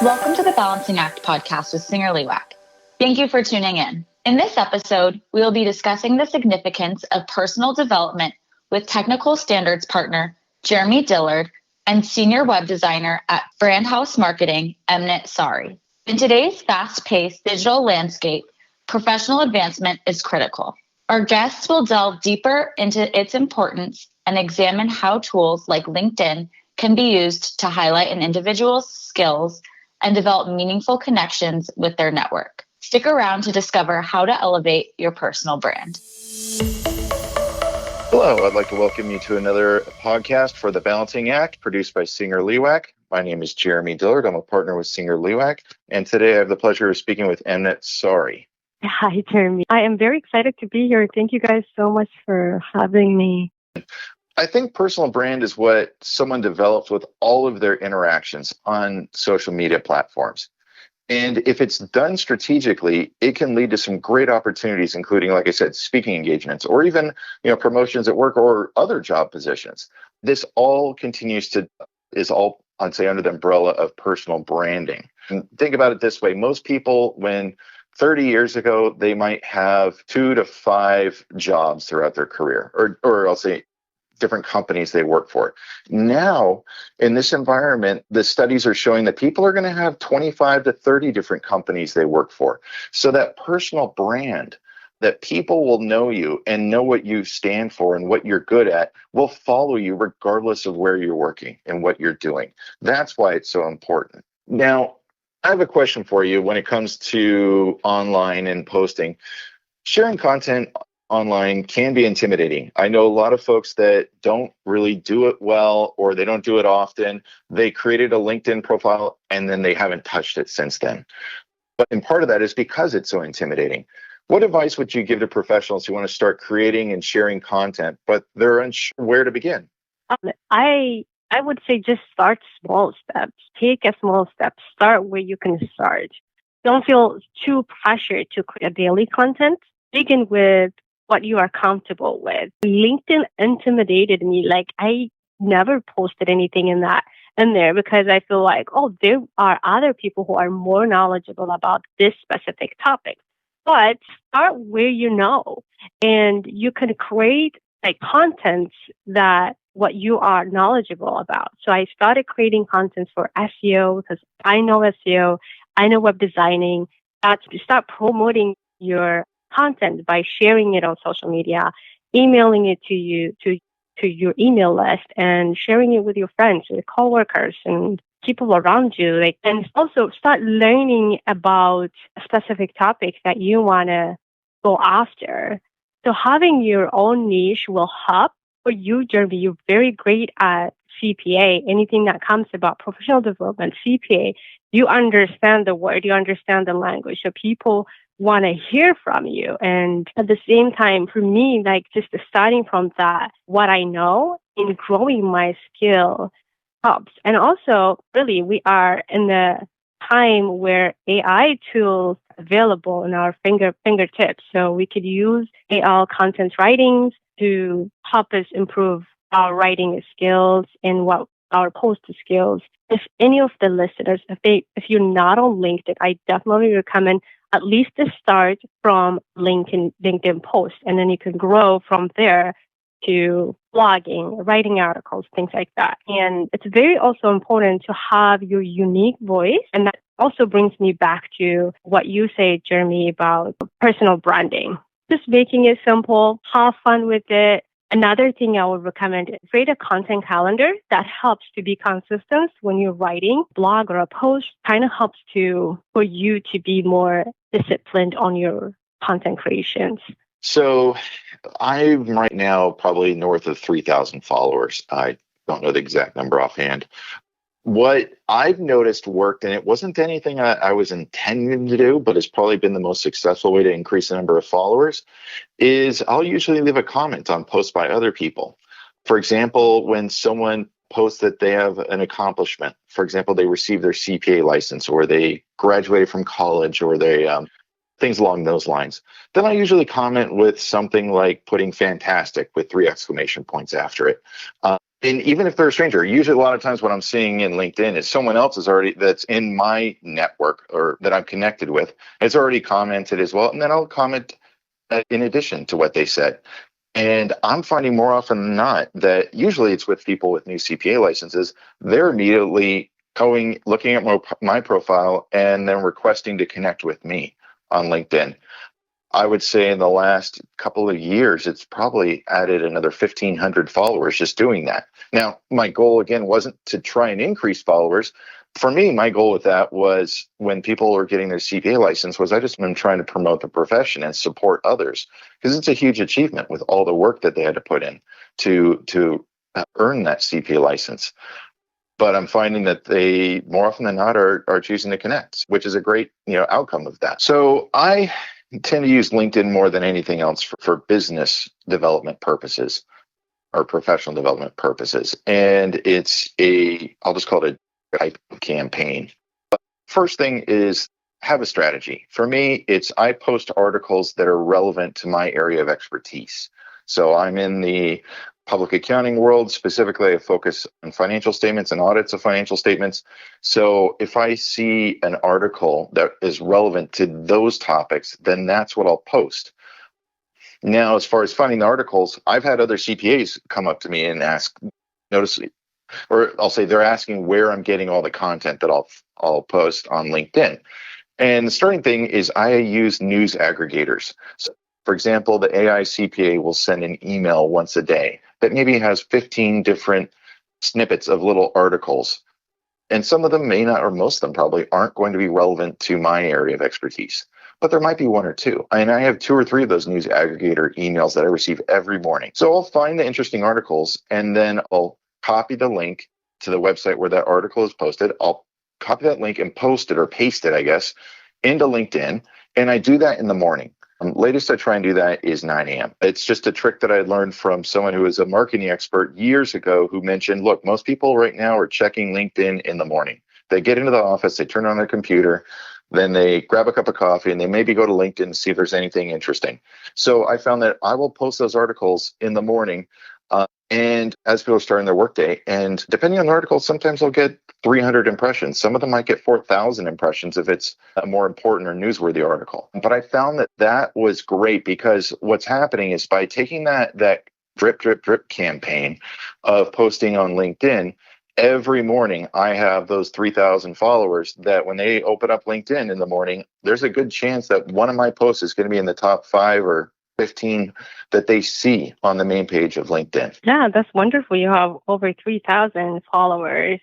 Welcome to the Balancing Act podcast with Singer Liwak. Thank you for tuning in. In this episode, we will be discussing the significance of personal development with technical standards partner Jeremy Dillard and senior web designer at Brand House Marketing, Emnet Saari. In today's fast-paced digital landscape, professional advancement is critical. Our guests will delve deeper into its importance and examine how tools like LinkedIn can be used to highlight an individual's skills and develop meaningful connections with their network. Stick around to discover how to elevate your personal brand. Hello, I'd like to welcome you to another podcast for The Balancing Act, produced by Singer Liwak. My name is Jeremy Dillard. I'm a partner with Singer Liwak, and today I have the pleasure of speaking with Emnet Saari. Hi, Jeremy. I am very excited to be here. Thank you guys so much for having me. I think personal brand is what someone develops with all of their interactions on social media platforms. And if it's done strategically, it can lead to some great opportunities, including, like I said, speaking engagements or even, promotions at work or other job positions. This all is all, I'd say, under the umbrella of personal branding. And think about it this way. Most people, when 30 years ago, they might have 2 to 5 jobs throughout their career, or I'll say different companies they work for. Now, in this environment, the studies are showing that people are going to have 25 to 30 different companies they work for. So that personal brand, that people will know you and know what you stand for and what you're good at, will follow you regardless of where you're working and what you're doing. That's why it's so important. Now, I have a question for you when it comes to online and posting. Sharing content online can be intimidating. I know a lot of folks that don't really do it well, or they don't do it often. They created a LinkedIn profile and then they haven't touched it since then. And part of that is because it's so intimidating. What advice would you give to professionals who want to start creating and sharing content, but they're unsure where to begin? I would say just start small steps. Take a small step. Start where you can start. Don't feel too pressured to create daily content. Begin with what you are comfortable with. LinkedIn intimidated me. Like, I never posted anything in there because I feel like, there are other people who are more knowledgeable about this specific topic. But start where you know, and you can create content that what you are knowledgeable about. So I started creating content for SEO because I know SEO, I know web designing. Start promoting your content by sharing it on social media, emailing it to your email list, and sharing it with your friends, your coworkers, and people around you. And also start learning about specific topics that you want to go after. So having your own niche will help. For you, Jeremy, you're very great at CPA. Anything that comes about professional development, CPA, you understand the word, you understand the language. So people want to hear from you. And at the same time, for me, just starting from that, what I know in growing my skill helps. And also, really, we are in the time where AI tools available in our fingertips. So we could use AI content writings to help us improve our writing skills and what our post skills. If any of the listeners, if you're not on LinkedIn, I definitely recommend at least to start from LinkedIn posts, and then you can grow from there to blogging, writing articles, things like that. And it's very also important to have your unique voice. And that also brings me back to what you say, Jeremy, about personal branding. Just making it simple, have fun with it. Another thing I would recommend is create a content calendar that helps to be consistent when you're writing a blog or a post. Kind of helps for you to be more disciplined on your content creations. So I'm right now probably north of 3,000 followers. I don't know the exact number offhand. What I've noticed worked, and it wasn't anything I was intending to do, but it's probably been the most successful way to increase the number of followers, is I'll usually leave a comment on posts by other people. For example, when someone posts that they have an accomplishment, for example, they received their CPA license, or they graduated from college, or they things along those lines, then I usually comment with something like putting fantastic with 3 exclamation points after it. And even if they're a stranger, usually a lot of times what I'm seeing in LinkedIn is someone else is already that's in my network or that I'm connected with has already commented as well. And then I'll comment in addition to what they said. And I'm finding more often than not that usually it's with people with new CPA licenses. They're immediately looking at my profile and then requesting to connect with me on LinkedIn. I would say in the last couple of years, it's probably added another 1,500 followers just doing that. Now, my goal, again, wasn't to try and increase followers. For me, my goal with that was when people are getting their CPA license was I just been trying to promote the profession and support others because it's a huge achievement with all the work that they had to put in to earn that CPA license. But I'm finding that they more often than not are choosing to connect, which is a great outcome of that. So I tend to use LinkedIn more than anything else for business development purposes or professional development purposes. And I'll just call it a type of campaign. But first thing is have a strategy. For me, I post articles that are relevant to my area of expertise. So I'm in the public accounting world. Specifically, I focus on financial statements and audits of financial statements. So if I see an article that is relevant to those topics, then that's what I'll post. Now, as far as finding the articles, I've had other CPAs come up to me and or I'll say they're asking where I'm getting all the content that I'll post on LinkedIn. And the starting thing is I use news aggregators. So, for example, the AI CPA will send an email once a day that maybe has 15 different snippets of little articles. And some of them may not, or most of them probably aren't going to be relevant to my area of expertise. But there might be one or two. And I have 2 or 3 of those news aggregator emails that I receive every morning. So I'll find the interesting articles and then I'll copy the link to the website where that article is posted. I'll copy that link and post it or paste it, I guess, into LinkedIn. And I do that in the morning. Latest I try and do that is 9 a.m. It's just a trick that I learned from someone who was a marketing expert years ago who mentioned, look, most people right now are checking LinkedIn in the morning. They get into the office, they turn on their computer, then they grab a cup of coffee and they maybe go to LinkedIn and see if there's anything interesting. So I found that I will post those articles in the morning and as people are starting their workday. And depending on the article, sometimes I'll get 300 impressions. Some of them might get 4,000 impressions if it's a more important or newsworthy article. But I found that was great because what's happening is by taking that drip, drip, drip campaign of posting on LinkedIn, every morning I have those 3,000 followers that when they open up LinkedIn in the morning, there's a good chance that one of my posts is going to be in the top 5 or 15 that they see on the main page of LinkedIn. Yeah, that's wonderful. You have over 3,000 followers.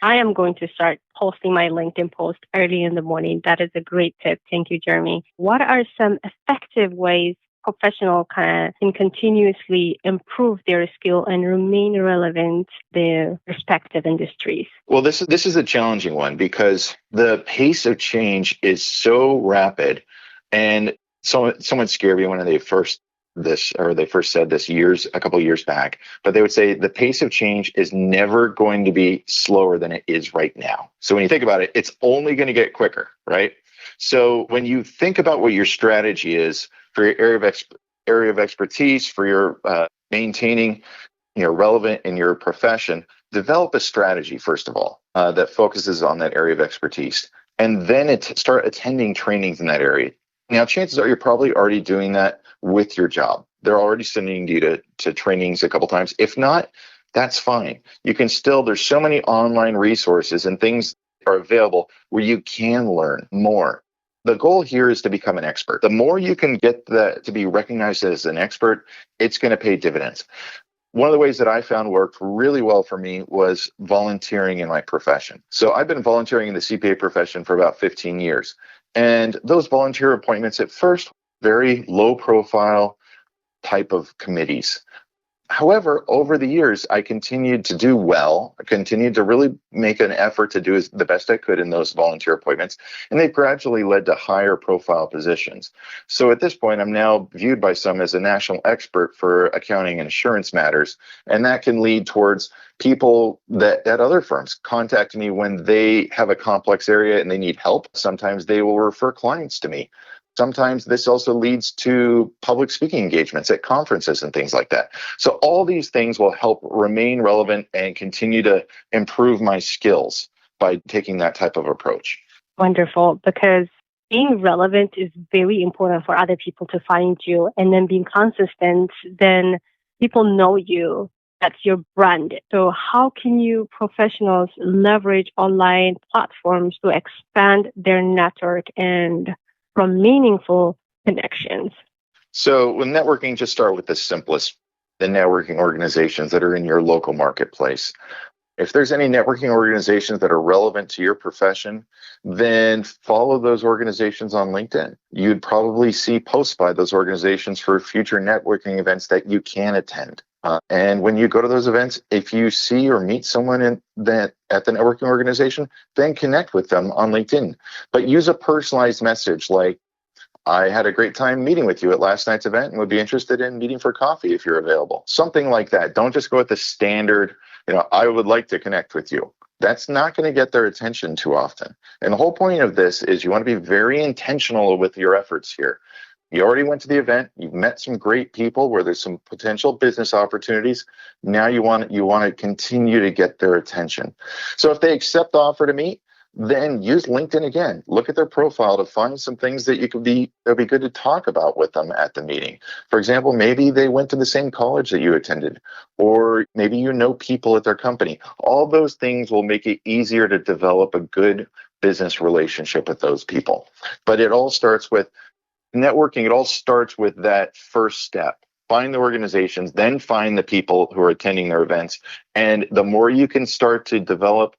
I am going to start posting my LinkedIn post early in the morning. That is a great tip. Thank you, Jeremy. What are some effective ways professionals can continuously improve their skill and remain relevant to their respective industries? Well, this is a challenging one because the pace of change is so rapid. And someone scared me when they first said this a couple of years back, but they would say the pace of change is never going to be slower than it is right now. So when you think about it, it's only going to get quicker, right? So when you think about what your strategy is for your area of expertise, for your maintaining, relevant in your profession, develop a strategy first of all that focuses on that area of expertise, and then start attending trainings in that area. Now, chances are you're probably already doing that with your job. They're already sending you to trainings a couple times. If not, that's fine. You can still, there's so many online resources and things are available where you can learn more. The goal here is to become an expert. The more you can get to be recognized as an expert, it's going to pay dividends. One of the ways that I found worked really well for me was volunteering in my profession. So I've been volunteering in the CPA profession for about 15 years. And those volunteer appointments at first, very low profile type of committees. However, over the years, I continued to do well. I continued to really make an effort to do the best I could in those volunteer appointments. And they've gradually led to higher profile positions. So at this point, I'm now viewed by some as a national expert for accounting and assurance matters. And that can lead towards people that at other firms contact me when they have a complex area and they need help. Sometimes they will refer clients to me. Sometimes this also leads to public speaking engagements at conferences and things like that. So all these things will help remain relevant and continue to improve my skills by taking that type of approach. Wonderful, because being relevant is very important for other people to find you, and then being consistent, then people know you. That's your brand. So how can you professionals leverage online platforms to expand their network and from meaningful connections? So with networking, just start with the simplest, the networking organizations that are in your local marketplace. If there's any networking organizations that are relevant to your profession, then follow those organizations on LinkedIn. You'd probably see posts by those organizations for future networking events that you can attend. And when you go to those events, if you see or meet someone at the networking organization, then connect with them on LinkedIn. But use a personalized message like, I had a great time meeting with you at last night's event and would be interested in meeting for coffee if you're available. Something like that. Don't just go with the standard, I would like to connect with you. That's not going to get their attention too often. And the whole point of this is you want to be very intentional with your efforts here. You already went to the event. You've met some great people where there's some potential business opportunities. Now you want to continue to get their attention. So if they accept the offer to meet, then use LinkedIn again. Look at their profile to find some things that that'd be good to talk about with them at the meeting. For example, maybe they went to the same college that you attended, or maybe you know people at their company. All those things will make it easier to develop a good business relationship with those people. But it all starts with networking. It all starts with that first step. Find the organizations, then find the people who are attending their events. And the more you can start to develop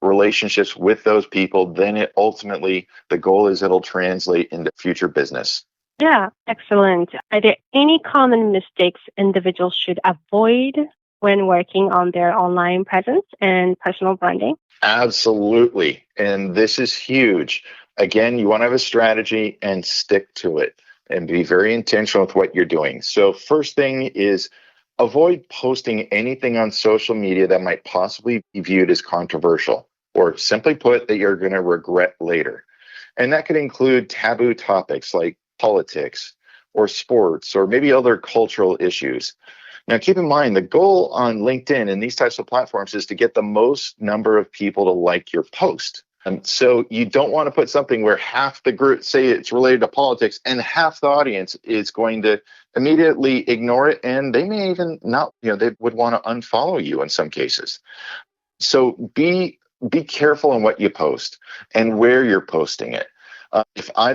relationships with those people, then the goal is it'll translate into future business. Yeah, excellent. Are there any common mistakes individuals should avoid when working on their online presence and personal branding? Absolutely. And this is huge. Again, you want to have a strategy and stick to it and be very intentional with what you're doing. So first thing is avoid posting anything on social media that might possibly be viewed as controversial, or simply put, that you're going to regret later. And that could include taboo topics like politics or sports or maybe other cultural issues. Now, keep in mind, the goal on LinkedIn and these types of platforms is to get the most number of people to like your post. And so you don't want to put something where half the group say it's related to politics and half the audience is going to immediately ignore it. And they may even not, they would want to unfollow you in some cases. So be careful in what you post and where you're posting it. If I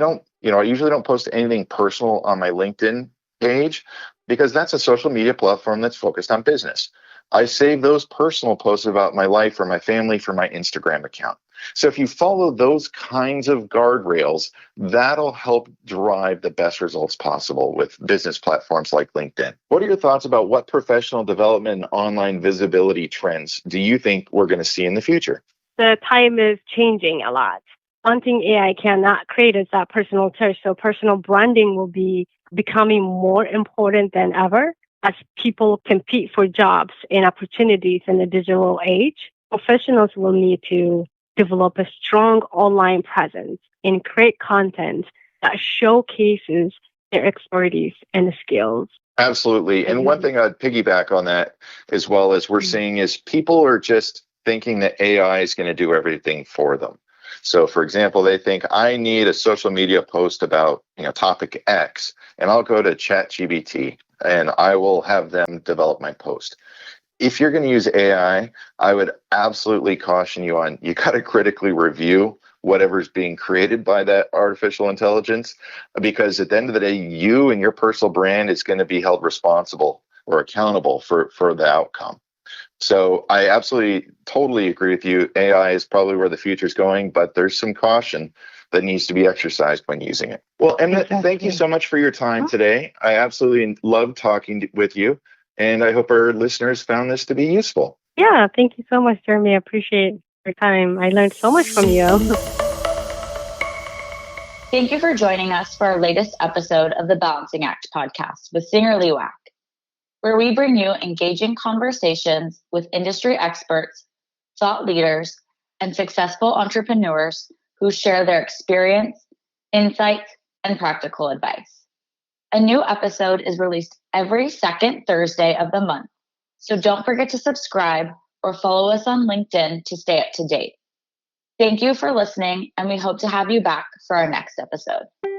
usually don't post anything personal on my LinkedIn page because that's a social media platform that's focused on business. I save those personal posts about my life or my family for my Instagram account. So if you follow those kinds of guardrails, that'll help drive the best results possible with business platforms like LinkedIn. What are your thoughts about what professional development and online visibility trends do you think we're going to see in the future? The time is changing a lot. One thing AI cannot create is that personal touch. So personal branding will be becoming more important than ever as people compete for jobs and opportunities in the digital age. Professionals will need to develop a strong online presence and create content that showcases their expertise and skills. Absolutely. And one thing I'd piggyback on that as well as we're seeing is people are just thinking that AI is going to do everything for them. So, for example, they think I need a social media post about topic X, and I'll go to ChatGPT and I will have them develop my post. If you're going to use AI, I would absolutely caution you on you got to critically review whatever's being created by that artificial intelligence, because at the end of the day, you and your personal brand is going to be held responsible or accountable for the outcome. So I absolutely, totally agree with you. AI is probably where the future is going, but there's some caution that needs to be exercised when using it. Well, Emnet, thank you so much for your time today. I absolutely love talking with you, and I hope our listeners found this to be useful. Yeah, thank you so much, Jeremy. I appreciate your time. I learned so much from you. Thank you for joining us for our latest episode of the Balancing Act podcast with Singer Liwak, where we bring you engaging conversations with industry experts, thought leaders, and successful entrepreneurs who share their experience, insights, and practical advice. A new episode is released every second Thursday of the month, so don't forget to subscribe or follow us on LinkedIn to stay up to date. Thank you for listening, and we hope to have you back for our next episode.